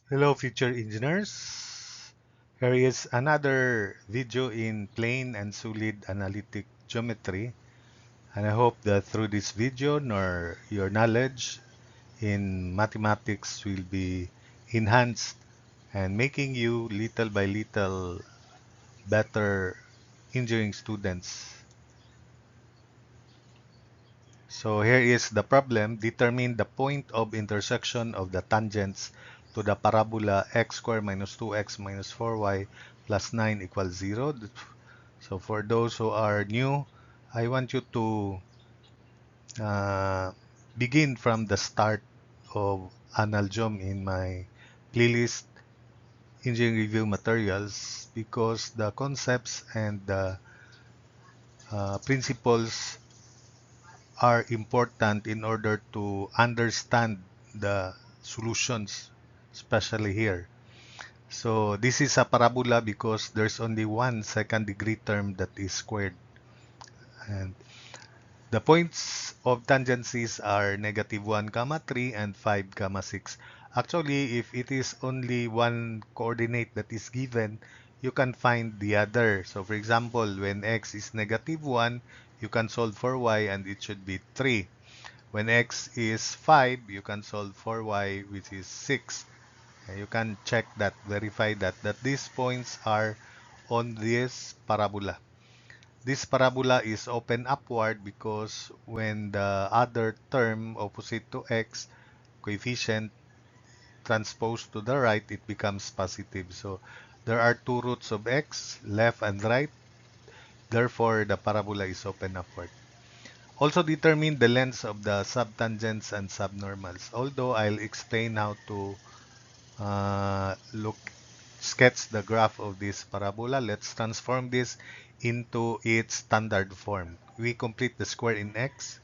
Hello, future engineers. Here is another video in plane and solid analytic geometry. And I hope that through this video, your knowledge in mathematics will be enhanced and making you little by little better engineering students. So here is the problem. Determine the point of intersection of the tangents to the parabola x squared minus 2x minus 4y plus 9 equals 0. So for those who are new, I want you to uh, begin from the start of Analgem in my playlist Engineering Review Materials because the concepts and the principles are important in order to understand the solutions, especially here. So this is a parabola because there's only one second degree term that is squared. And the points of tangencies are -1, 3 and 5, 6. Actually, if it is only one coordinate that is given, you can find the other. So for example, when x is -1, you can solve for y and it should be 3. When x is 5, you can solve for y, which is 6. And you can check that, verify that these points are on this parabola. This parabola is open upward because when the other term opposite to x, coefficient transposed to the right, it becomes positive. So there are two roots of x, left and right. Therefore, the parabola is open upward. Also determine the lengths of the subtangents and subnormals. Although I'll explain how to sketch the graph of this parabola, let's transform this into its standard form. We complete the square in x.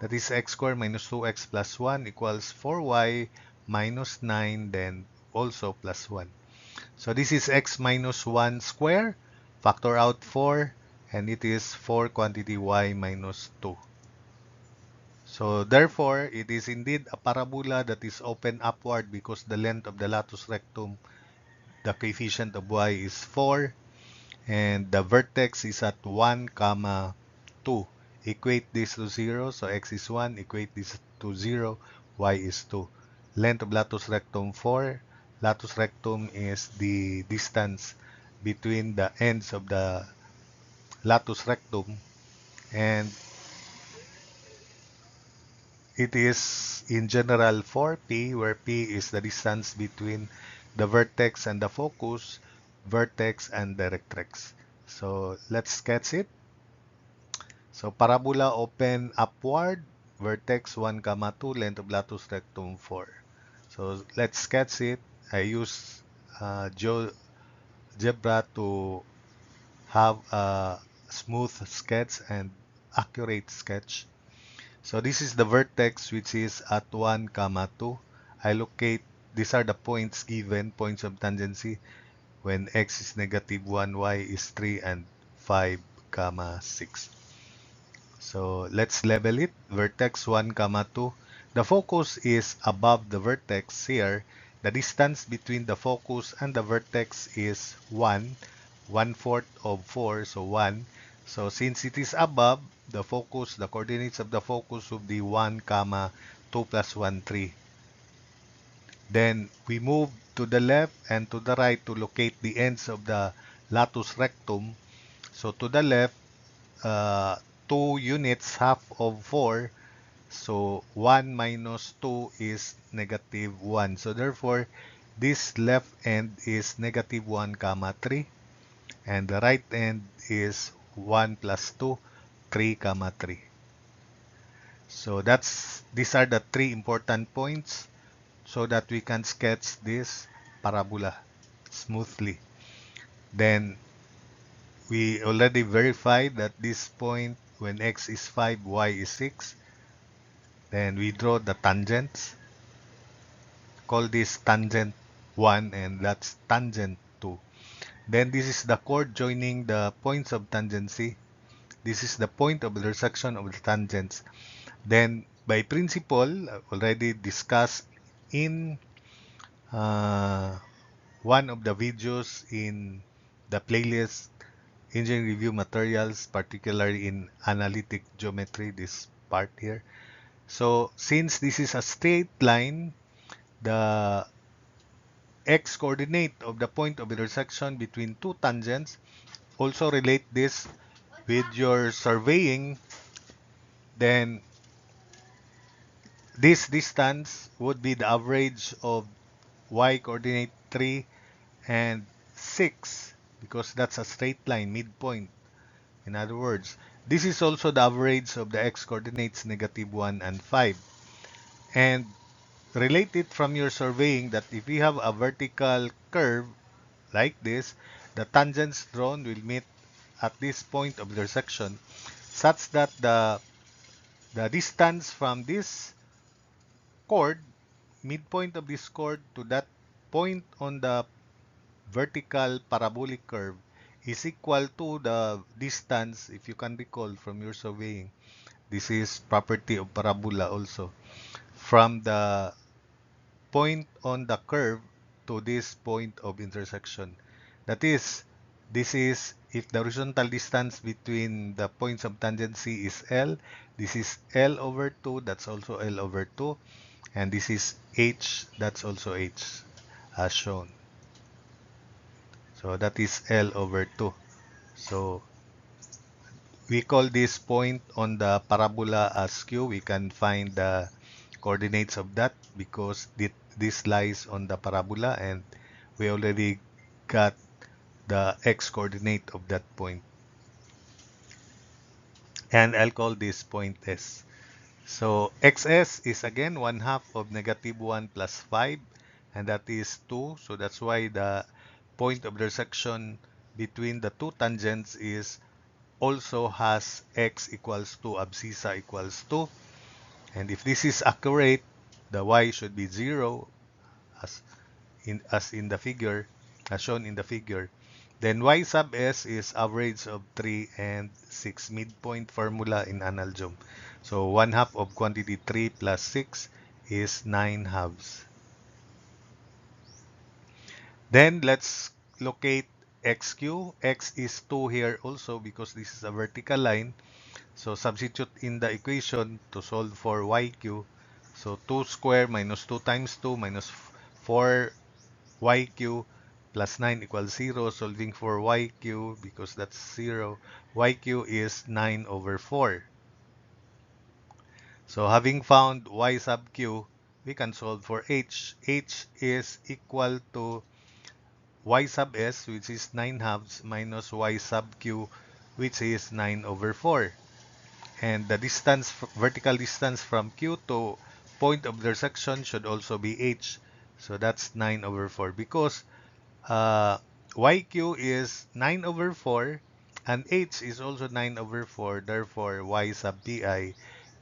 That is x squared minus 2x plus 1 equals 4y minus 9, then also plus 1. So this is x minus 1 square. Factor out 4, and it is 4 quantity y minus 2. So therefore, it is indeed a parabola that is open upward because the length of the latus rectum, the coefficient of y is 4, and the vertex is at 1, 2. Equate this to 0, so x is 1, equate this to 0, y is 2. Length of latus rectum 4. Latus rectum is the distance between the ends of the latus rectum, and it is in general 4p, where p is the distance between the vertex and the focus, vertex and directrix. So let's sketch it. So parabola open upward, vertex 1, 2, length of latus rectum 4. So let's sketch it. I use GeoGebra to have a smooth sketch and accurate sketch. So this is the vertex which is at 1, 2. I locate, these are the points given, points of tangency when x is -1, y is 3, and 5, 6. So let's label it, vertex 1, 2. The focus is above the vertex here. The distance between the focus and the vertex is 1, 1/4 of 4, so 1. So since it is above, the focus, the coordinates of the focus will be 1, 2 plus 1, 3. Then we move to the left and to the right to locate the ends of the latus rectum. So to the left, uh, 2 units, half of 4. So 1 minus 2 is -1. So therefore, this left end is -1, 3. And the right end is 1 plus 2, 3, 3. So these are the three important points so that we can sketch this parabola smoothly. Then we already verified that this point when x is 5, y is 6. Then we draw the tangents. Call this tangent 1 and that's tangent 2. Then this is the chord joining the points of tangency. This is the point of intersection of the tangents. Then by principle, already discussed in uh, one of the videos in the playlist Engineering Review Materials, particularly in analytic geometry, this part here. So since this is a straight line, the x coordinate of the point of intersection between two tangents, also relate this with your surveying, then this distance would be the average of y coordinate 3 and 6, because that's a straight line midpoint. In other words, this is also the average of the x coordinates -1 and 5. And relate it from your surveying that if you have a vertical curve like this, the tangents drawn will meet at this point of intersection, such that the distance from this chord, midpoint of this chord, to that point on the vertical parabolic curve is equal to the distance, if you can recall from your surveying. This is property of parabola also. From the point on the curve to this point of intersection. That is, this is if the horizontal distance between the points of tangency is L, this is L over 2, that's also L over 2, and this is H, that's also H, as shown. So that is L over 2. So we call this point on the parabola as Q. We can find the coordinates of that because this lies on the parabola, and we already got the x coordinate of that point. And I'll call this point S. So xs is again 1/2 of -1 plus 5, and that is 2. So that's why the point of intersection between the two tangents is also has x equals 2, abscissa equals 2. And if this is accurate, the y should be 0 as in the figure, as shown in the figure. Then y sub s is average of 3 and 6, midpoint formula in analgem. So 1/2 of quantity 3 plus 6 is 9/2. Then let's locate xq. X is 2 here also because this is a vertical line. So substitute in the equation to solve for yq. So 2 square minus 2 times 2 minus 4 yq plus 9 equals 0. Solving for yq, because that's 0, yq is 9 over 4. So having found y sub q, we can solve for h. H is equal to y sub s, which is 9/2, minus y sub q, which is 9 over 4. And the distance, vertical distance from Q to point of intersection should also be H. So that's 9 over 4 because YQ is 9 over 4 and H is also 9 over 4. Therefore, Y sub PI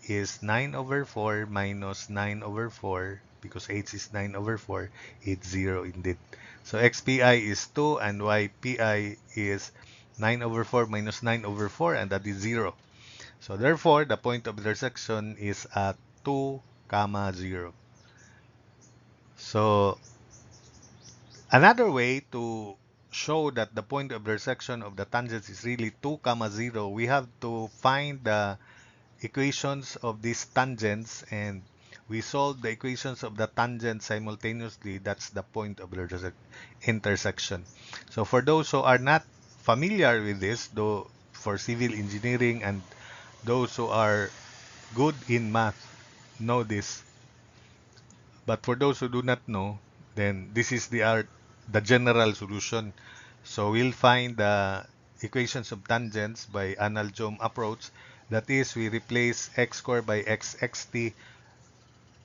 is 9 over 4 minus 9 over 4, because H is 9 over 4. It's 0 indeed. So XPI is 2 and YPI is 9 over 4 minus 9 over 4, and that is 0. So therefore, the point of intersection is at 2, 0. So another way to show that the point of intersection of the tangents is really 2, 0, we have to find the equations of these tangents, and we solve the equations of the tangent simultaneously. That's the point of intersection. So for those who are not familiar with this, though for civil engineering and those who are good in math know this. But for those who do not know, then this is the general solution. So we'll find the equations of tangents by analogous approach. That is, we replace x squared by xxt,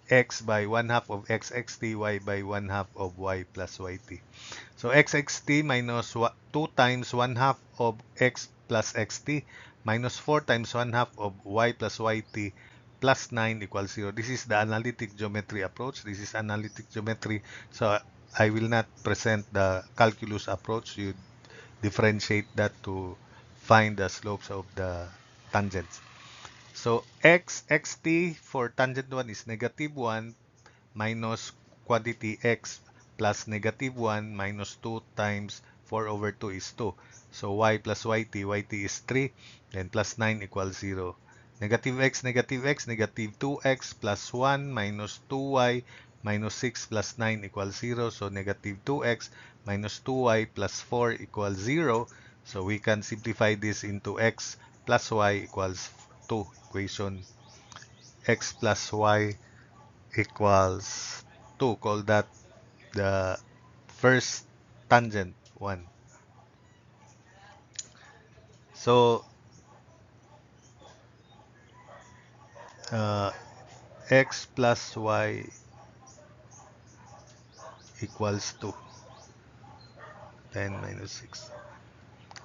x by 1/2 of xxt, y by 1/2 of y plus yt. So xxt minus 2 times 1/2 of x plus xt minus 4 times 1/2 of y plus yt plus 9 equals 0. This is the analytic geometry approach. This is analytic geometry. So I will not present the calculus approach. You differentiate that to find the slopes of the tangents. So xt for tangent 1 is -1 minus quantity x plus negative 1 minus 2 times 4 over 2 is 2. So y plus yt is 3, then plus 9 equals 0. Negative x, negative 2x plus 1 minus 2y minus 6 plus 9 equals 0. So negative 2x minus 2y plus 4 equals 0. So we can simplify this into x plus y equals 2. Equation x plus y equals 2. Call that the first tangent 1. So uh, x plus y equals 2. 10 minus 6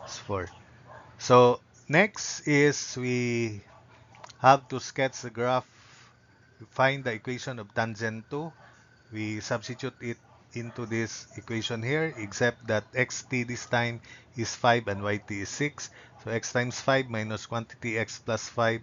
is 4. So next is we have to sketch the graph, find the equation of tangent 2. We substitute it into this equation here, except that xt this time is 5 and yt is 6. So x times 5 minus quantity x plus 5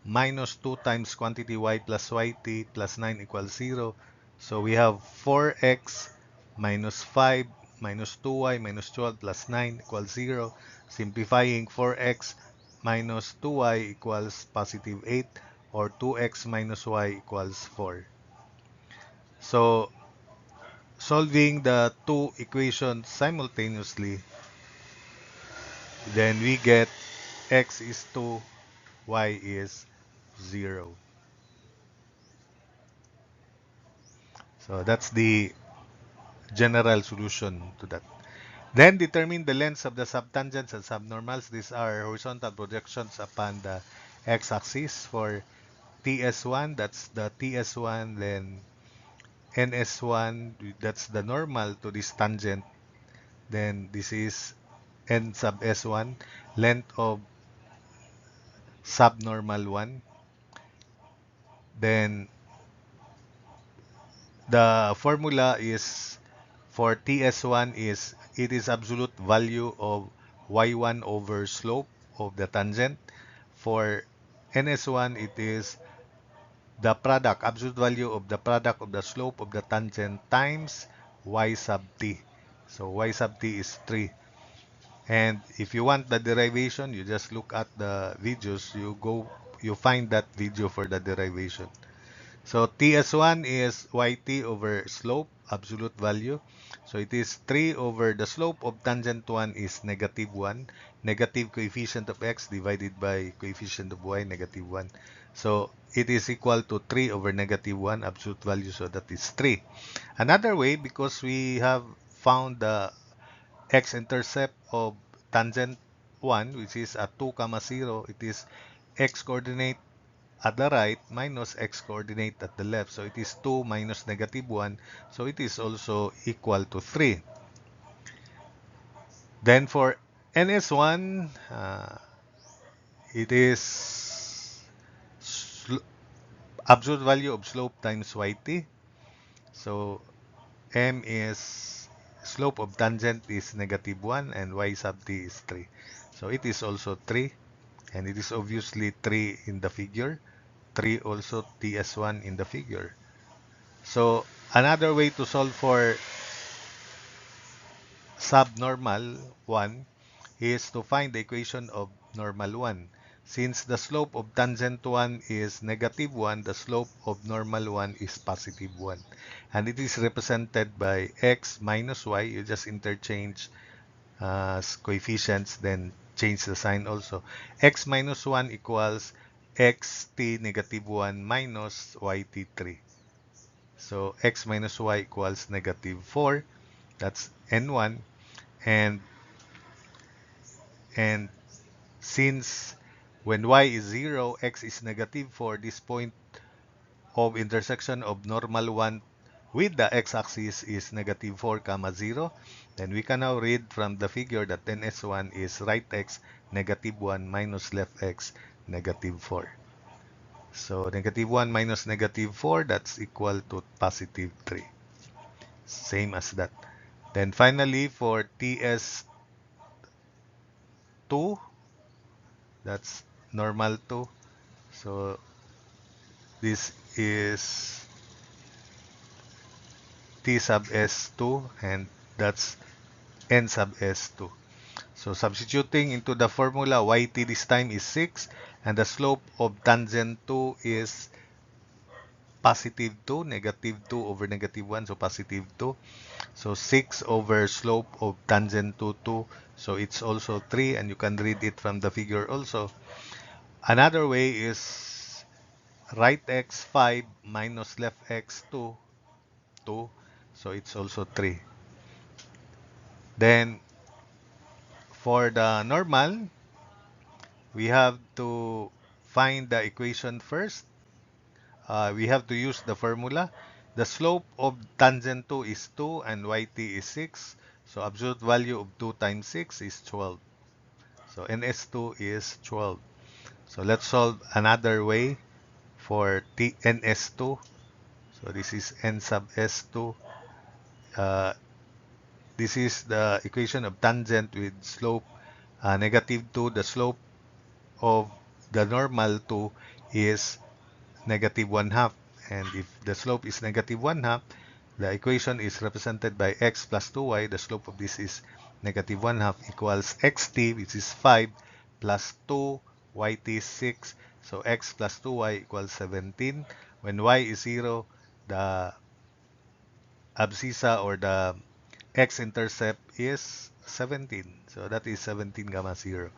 minus 2 times quantity y plus yt plus 9 equals 0. So we have 4x minus 5 minus 2y minus 12 plus 9 equals 0. Simplifying 4x minus 2y equals positive 8, or 2x minus y equals 4. So solving the two equations simultaneously, then we get x is 2, y is 0. So that's the general solution to that. Then determine the lengths of the subtangents and subnormals. These are horizontal projections upon the x-axis. For TS1, that's the TS1, then NS1, that's the normal to this tangent. Then this is N sub S1, length of subnormal 1. Then the formula is for TS1 is it is absolute value of y1 over slope of the tangent. For NS1, it is the product, absolute value of the product of the slope of the tangent times y sub t. So y sub t is 3. And if you want the derivation, you just look at the videos. You find that video for the derivation. So TS1 is yt over slope, absolute value. So it is 3 over the slope of tangent 1 is negative 1. Negative coefficient of x divided by coefficient of y, negative 1. So it is equal to 3 over negative 1, absolute value, so that is 3. Another way, because we have found the x-intercept of tangent 1, which is at 2, 0, it is x-coordinate at the right minus x-coordinate at the left. So it is 2 minus negative 1. So it is also equal to 3. Then for NS1, it is absolute value of slope times yt. So m is slope of tangent is negative 1 and y sub t is 3. So it is also 3, and it is obviously 3 in the figure. 3 also TS1 in the figure. So another way to solve for subnormal 1 is to find the equation of normal 1. Since the slope of tangent 1 is negative 1, the slope of normal 1 is positive 1. And it is represented by x minus y. You just interchange coefficients, then change the sign also. X minus 1 equals xt negative 1 minus yt 3. So x minus y equals negative 4. That's n1. And and since when y is 0, x is negative 4, this point of intersection of normal 1 with the x-axis is negative 4, 0. Then we can now read from the figure that ns1 is right x negative 1 minus left x negative 4. So negative 1 minus negative 4, that's equal to positive 3. Same as that. Then finally, for TS2, that's normal 2. So this is t sub s2, and that's n sub s2. So substituting into the formula, yt this time is 6, and the slope of tangent 2 is positive 2, negative 2 over negative 1, so positive 2. So 6 over slope of tangent to 2, so it's also 3, and you can read it from the figure also. Another way is right x 5 minus left x 2, 2, so it's also 3. Then for the normal, we have to find the equation first. We have to use the formula. The slope of tangent 2 is 2 and yt is 6. So absolute value of 2 times 6 is 12. So ns2 is 12. So let's solve another way for ns2. So this is n sub s2. Uh, this is the equation of tangent with slope negative 2. The slope of the normal 2 is negative 1 half. And if the slope is negative 1 half, the equation is represented by x plus 2y. The slope of this is negative 1 half equals xt, which is 5, plus 2, yt is 6. So x plus 2y equals 17. When y is 0, the abscissa or the x-intercept is 17. So that is 17 gamma 0.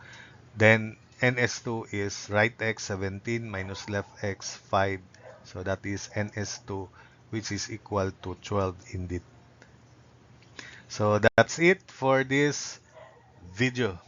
Then ns2 is right x 17 minus left x 5. So that is ns2, which is equal to 12 indeed. So that's it for this video.